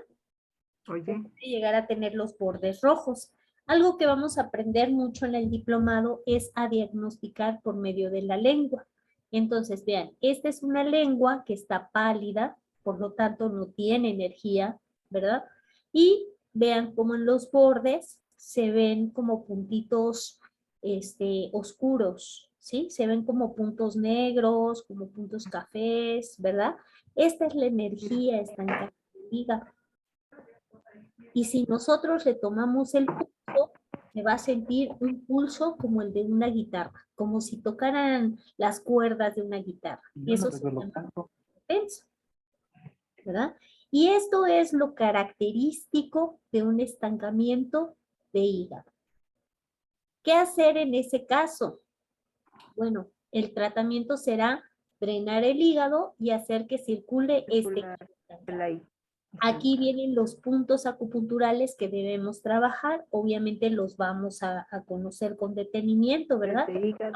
Oye. Puede llegar a tener los bordes rojos. Algo que vamos a aprender mucho en el diplomado es a diagnosticar por medio de la lengua. Entonces, vean, esta es una lengua que está pálida, por lo tanto no tiene energía, ¿verdad? Y vean cómo en los bordes se ven como puntitos oscuros, ¿sí? Se ven como puntos negros, como puntos cafés, ¿verdad? Esta es la energía estancada del hígado. Y si nosotros le tomamos el pulso, se va a sentir un pulso como el de una guitarra, como si tocaran las cuerdas de una guitarra. Eso se llama tenso, ¿verdad? Y esto es lo característico de un estancamiento de hígado. ¿Qué hacer en ese caso? Bueno, el tratamiento será drenar el hígado y hacer que circule este. Aquí vienen los puntos acupunturales que debemos trabajar. Obviamente los vamos a conocer con detenimiento, ¿verdad? Desde hígado.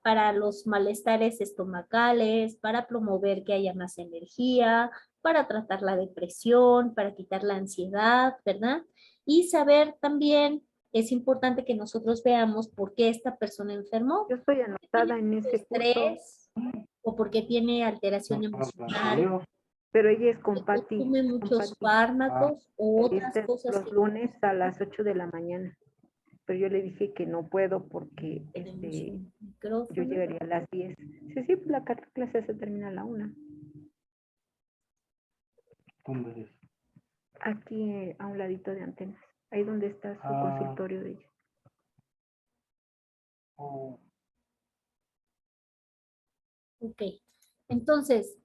Para los malestares estomacales, para promover que haya más energía, para tratar la depresión, para quitar la ansiedad, ¿verdad? Y saber también, es importante que nosotros veamos por qué esta persona enfermó. Yo estoy anotada en ese curso, Estrés o porque tiene alteración emocional, pero ella es que con Pati. consume muchos fármacos o otras Este, cosas los que lunes a las 8 de la mañana. Pero yo le dije que no puedo porque tenemos un yo micrófono. llegaría a las 10. Sí, sí, pues la clase se termina a la 1. ¿Dónde es? Aquí a un ladito de antenas. Ahí donde está su consultorio de ella. Oh, Ok, entonces,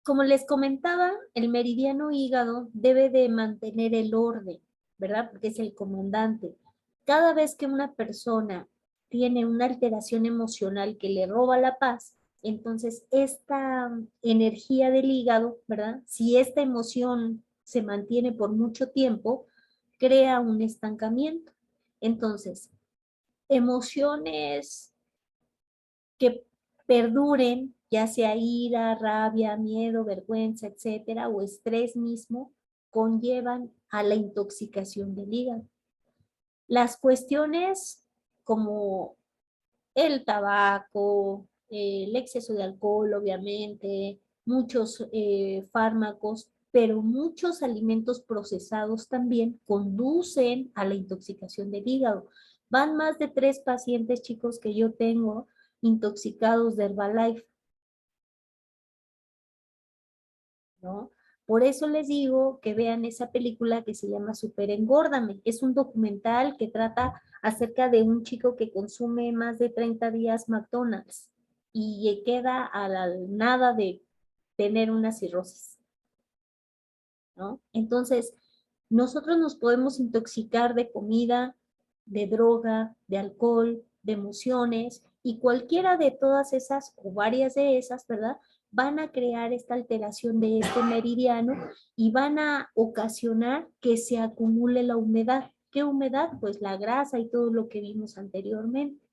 como les comentaba, el meridiano hígado debe de mantener el orden, ¿verdad? Porque es el comandante. Cada vez que una persona tiene una alteración emocional que le roba la paz, entonces esta energía del hígado, ¿verdad? Si esta emoción se mantiene por mucho tiempo, crea un estancamiento. Entonces, emociones que perduren, ya sea ira, rabia, miedo, vergüenza, etcétera, o estrés mismo, conllevan a la intoxicación del hígado. Las cuestiones como el tabaco, el exceso de alcohol, obviamente, muchos fármacos, pero muchos alimentos procesados también conducen a la intoxicación del hígado. Van más de 3 pacientes, chicos, que yo tengo intoxicados de Herbalife, ¿no? Por eso les digo que vean esa película que se llama Super Engórdame. Es un documental que trata acerca de un chico que consume más de 30 días McDonald's y queda a la nada de tener una cirrosis, ¿no? Entonces, nosotros nos podemos intoxicar de comida, de droga, de alcohol, de emociones, y cualquiera de todas esas, o varias de esas, ¿verdad? Van a crear esta alteración de este meridiano y van a ocasionar que se acumule la humedad. ¿Qué humedad? Pues la grasa y todo lo que vimos anteriormente,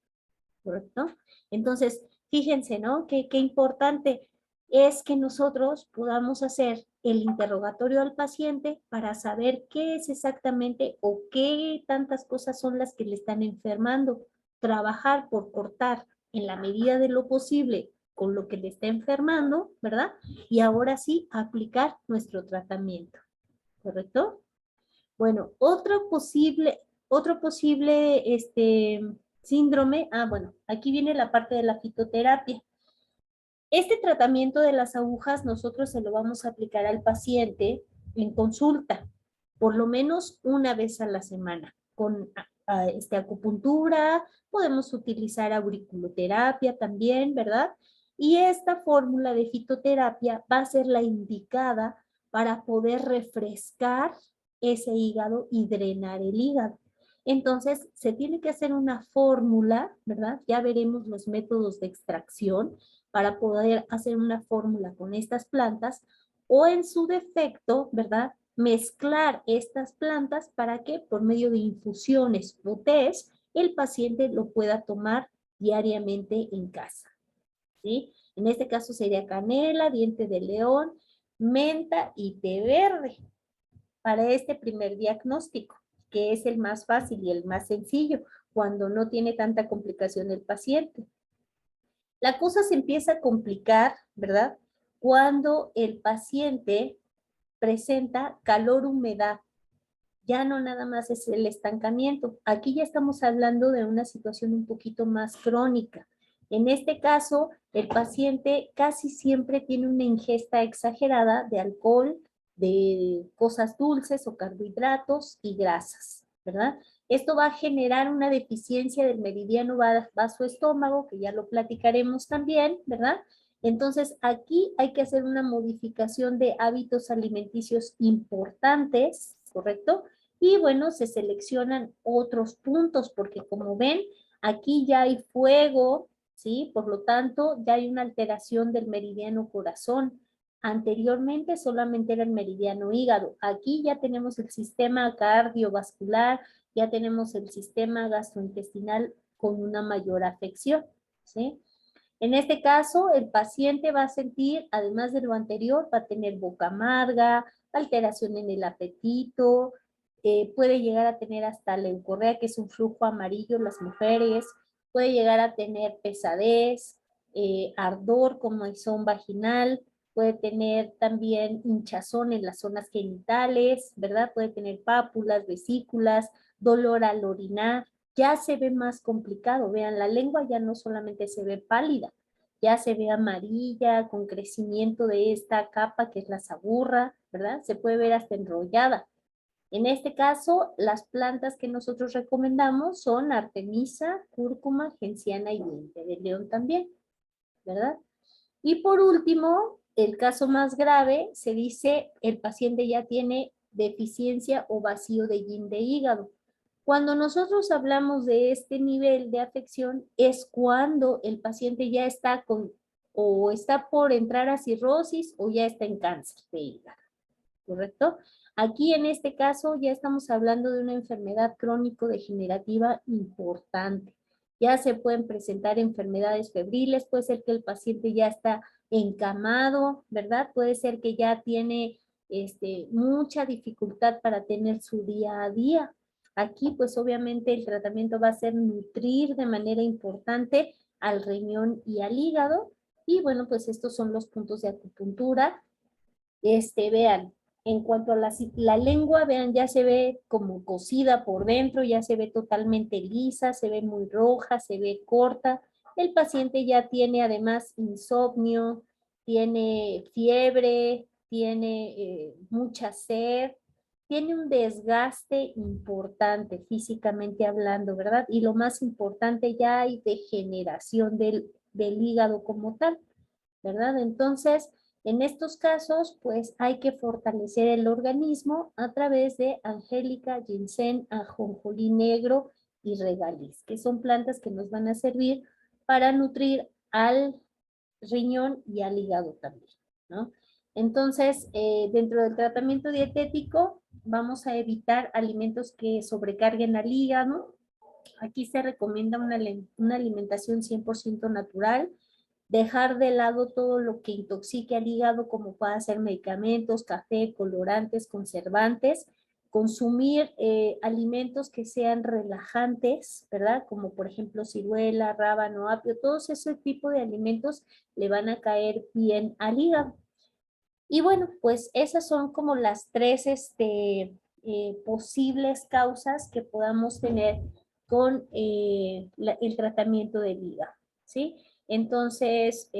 ¿correcto? Entonces, fíjense, ¿no? Qué importante es que nosotros podamos hacer el interrogatorio al paciente para saber qué es exactamente o qué tantas cosas son las que le están enfermando. Trabajar por cortar en la medida de lo posible con lo que le está enfermando, ¿verdad? Y ahora sí, aplicar nuestro tratamiento, ¿correcto? Bueno, otro posible síndrome, bueno, aquí viene la parte de la fitoterapia. Este tratamiento de las agujas nosotros se lo vamos a aplicar al paciente en consulta, por lo menos una vez a la semana, con acupuntura, podemos utilizar auriculoterapia también, ¿verdad? Y esta fórmula de fitoterapia va a ser la indicada para poder refrescar ese hígado y drenar el hígado. Entonces, se tiene que hacer una fórmula, ¿verdad? Ya veremos los métodos de extracción para poder hacer una fórmula con estas plantas o en su defecto, ¿verdad? Mezclar estas plantas para que por medio de infusiones o tés el paciente lo pueda tomar diariamente en casa, ¿sí? En este caso sería canela, diente de león, menta y té verde para este primer diagnóstico, que es el más fácil y el más sencillo cuando no tiene tanta complicación el paciente. La cosa se empieza a complicar, ¿verdad? Cuando el paciente presenta calor, humedad. Ya no nada más es el estancamiento. Aquí ya estamos hablando de una situación un poquito más crónica. En este caso, el paciente casi siempre tiene una ingesta exagerada de alcohol, de cosas dulces o carbohidratos y grasas, ¿verdad? Esto va a generar una deficiencia del meridiano vaso-estómago, que ya lo platicaremos también, ¿verdad? Entonces, aquí hay que hacer una modificación de hábitos alimenticios importantes, ¿correcto? Y bueno, se seleccionan otros puntos, porque como ven, aquí ya hay fuego, ¿sí? Por lo tanto, ya hay una alteración del meridiano corazón. Anteriormente solamente era el meridiano hígado. Aquí ya tenemos el sistema cardiovascular, ya tenemos el sistema gastrointestinal con una mayor afección, ¿sí? En este caso, el paciente va a sentir, además de lo anterior, va a tener boca amarga, alteración en el apetito, puede llegar a tener hasta leucorrea, que es un flujo amarillo en las mujeres, puede llegar a tener pesadez, ardor, comezón vaginal, puede tener también hinchazón en las zonas genitales, ¿verdad? Puede tener pápulas, vesículas, dolor al orinar. Ya se ve más complicado. Vean, la lengua ya no solamente se ve pálida, ya se ve amarilla, con crecimiento de esta capa que es la saburra, ¿verdad? Se puede ver hasta enrollada. En este caso, las plantas que nosotros recomendamos son artemisa, cúrcuma, genciana y diente de león también, ¿verdad? Y por último, el caso más grave, se dice el paciente ya tiene deficiencia o vacío de yin de hígado. Cuando nosotros hablamos de este nivel de afección es cuando el paciente ya está con o está por entrar a cirrosis o ya está en cáncer de hígado, ¿correcto? Aquí en este caso ya estamos hablando de una enfermedad crónico-degenerativa importante. Ya se pueden presentar enfermedades febriles, puede ser que el paciente ya está encamado, ¿verdad? Puede ser que ya tiene mucha dificultad para tener su día a día. Aquí pues obviamente el tratamiento va a ser nutrir de manera importante al riñón y al hígado. Y bueno, pues estos son los puntos de acupuntura. Vean, en cuanto a la lengua, vean, ya se ve como cocida por dentro, ya se ve totalmente lisa, se ve muy roja, se ve corta. El paciente ya tiene además insomnio, tiene fiebre, tiene mucha sed, tiene un desgaste importante físicamente hablando, ¿verdad? Y lo más importante, ya hay degeneración del hígado como tal, ¿verdad? Entonces, en estos casos, pues hay que fortalecer el organismo a través de angélica, ginseng, ajonjolí negro y regaliz, que son plantas que nos van a servir para nutrir al riñón y al hígado también, ¿no? Entonces, dentro del tratamiento dietético, vamos a evitar alimentos que sobrecarguen al hígado. Aquí se recomienda una alimentación 100% natural, dejar de lado todo lo que intoxique al hígado, como pueda ser medicamentos, café, colorantes, conservantes, consumir alimentos que sean relajantes, ¿verdad? Como por ejemplo ciruela, rábano, apio, todos ese tipo de alimentos le van a caer bien al hígado. Y bueno, pues esas son como las tres posibles causas que podamos tener con el tratamiento del hígado, ¿sí? Entonces,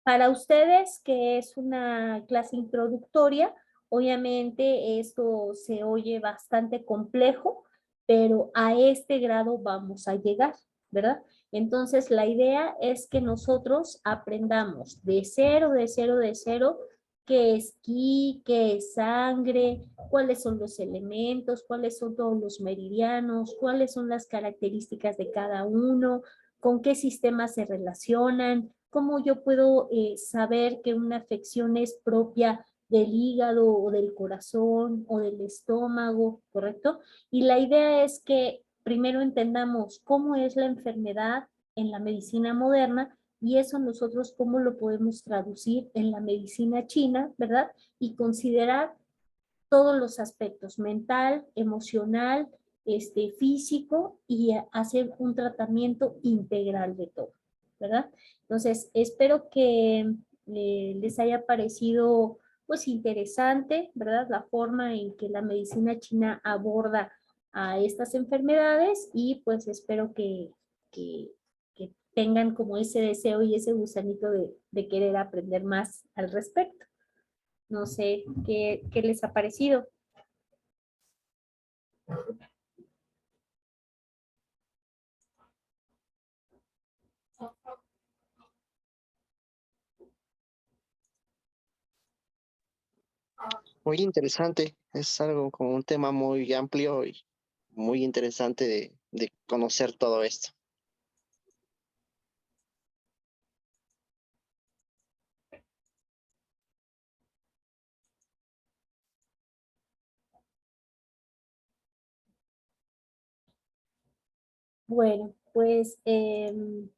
para ustedes, que es una clase introductoria, obviamente esto se oye bastante complejo, pero a este grado vamos a llegar, ¿verdad? Entonces, la idea es que nosotros aprendamos de cero, de cero, de cero, qué es ki, qué es sangre, cuáles son los elementos, cuáles son todos los meridianos, cuáles son las características de cada uno, con qué sistemas se relacionan, cómo yo puedo saber que una afección es propia del hígado o del corazón o del estómago, ¿correcto? Y la idea es que primero entendamos cómo es la enfermedad en la medicina moderna y eso nosotros cómo lo podemos traducir en la medicina china, ¿verdad? Y considerar todos los aspectos, mental, emocional, físico, y hacer un tratamiento integral de todo, ¿verdad? Entonces, espero que les haya parecido pues interesante, ¿verdad? La forma en que la medicina china aborda a estas enfermedades y pues espero que tengan como ese deseo y ese gusanito de querer aprender más al respecto. No sé qué les ha parecido. Muy interesante, es algo como un tema muy amplio y muy interesante de conocer todo esto. Bueno, pues el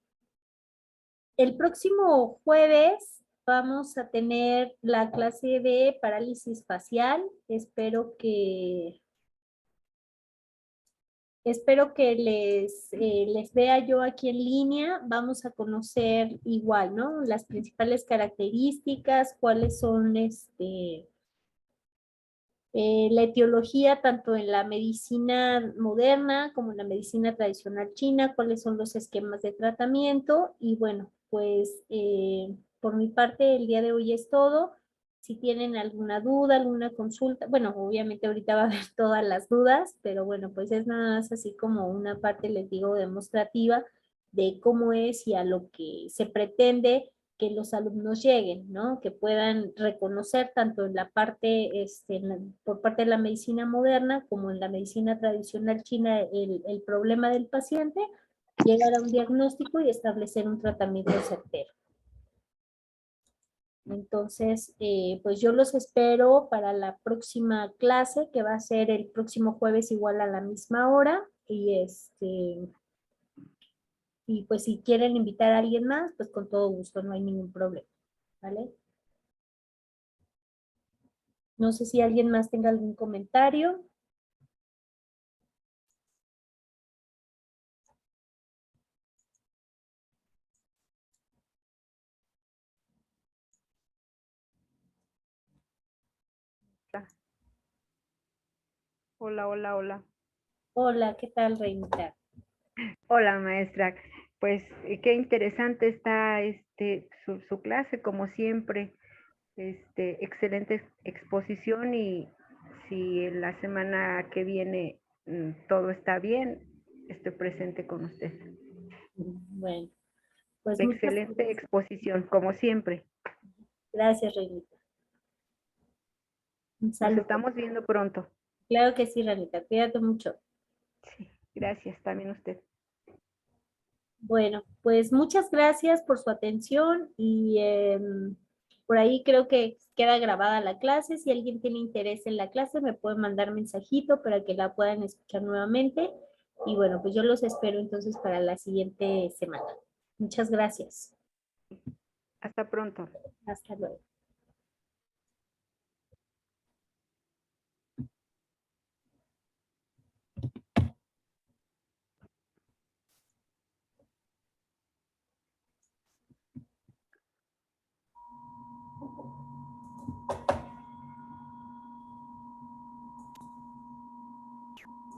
próximo jueves vamos a tener la clase de parálisis facial. Espero que les vea yo aquí en línea. Vamos a conocer igual, ¿no? Las principales características, cuáles son la etiología tanto en la medicina moderna como en la medicina tradicional china, cuáles son los esquemas de tratamiento y bueno, pues por mi parte el día de hoy es todo. Si tienen alguna duda, alguna consulta, bueno, obviamente ahorita va a haber todas las dudas, pero bueno, pues es nada más así como una parte, les digo, demostrativa de cómo es y a lo que se pretende que los alumnos lleguen, ¿no? Que puedan reconocer tanto en la parte, por parte de la medicina moderna como en la medicina tradicional china el problema del paciente, llegar a un diagnóstico y establecer un tratamiento certero. Entonces, pues yo los espero para la próxima clase, que va a ser el próximo jueves igual a la misma hora, y pues si quieren invitar a alguien más, pues con todo gusto, no hay ningún problema, ¿vale? No sé si alguien más tenga algún comentario. Hola, hola, hola. Hola, ¿qué tal, Reinita? Hola, maestra. Pues qué interesante está su clase, como siempre. Excelente exposición y si en la semana que viene todo está bien, estoy presente con usted. Bueno, pues muchas Excelente exposición, como siempre. gracias, Reinita. Un Nos saludo. estamos viendo pronto. Claro que sí, Reinita. Cuídate mucho. Sí, gracias, también usted. Bueno, pues muchas gracias por su atención y por ahí creo que queda grabada la clase. Si alguien tiene interés en la clase, me puede mandar mensajito para que la puedan escuchar nuevamente. Y bueno, pues yo los espero entonces para la siguiente semana. Muchas gracias. Hasta pronto. Hasta luego.